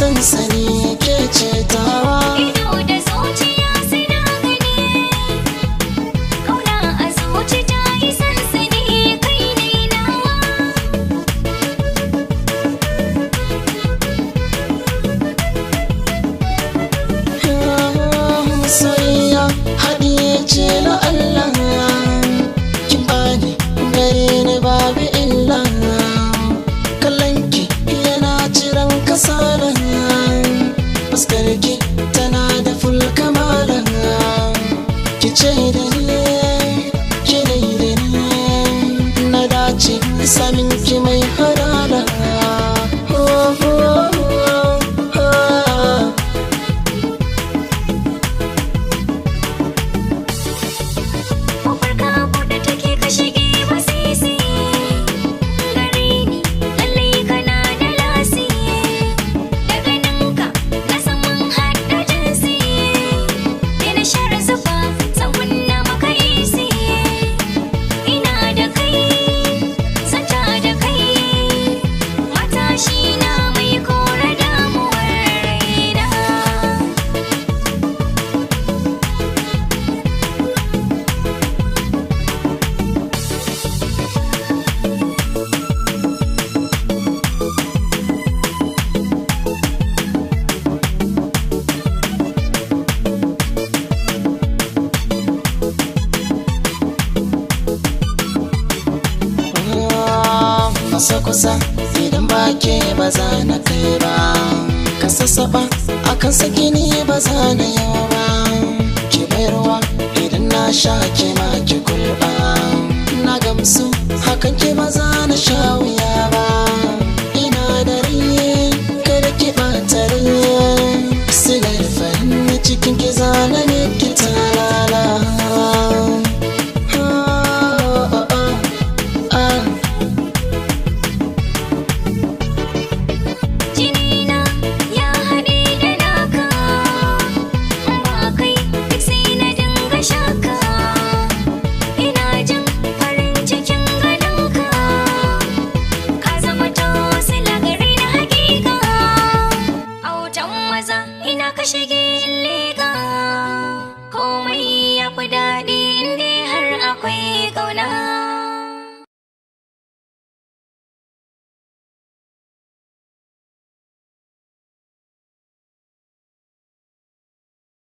sansani ke cetawa. Ido da zuciya suna gani, kauna a zuci ta yi sansani kai ne nawa. Soyayya haɗiye ce na Allah, kin bani gare ni babu illa. Kallonki yana ciran kasala, fuskarki tana da full kamala. Ki ce da ni, ki dai da ni, na dace samin ki mai harala. Mafarka buɗe take ka shige masisi, gare ni lallai kana da lasi. Da ganinka na san mun haɗa jinsi, ina share zufa san kunna maka isi. Ina da kai zanta da kai, matashi na mai kore damuwar raina. Masa kusa idan ba ke ba za na kai ba, ka sassaɓa akan saki ni ba za na yau ba. Ki bai ruwa idan na sha ke ma ki kulɓa, na gamsu hakan ke ba za na sha wuya ba. Ina da rai kada ki ɓata rai, sigar farin cikin ki zana ne ki talala. Jinina ya haɗe da naka, ba kai duk sai na dinga shaka. Ina jin farin cikin ganinka, ka zama tosila gare na hakika. Autan maza ina ka shige in leƙa, komai ya fi daɗi in dai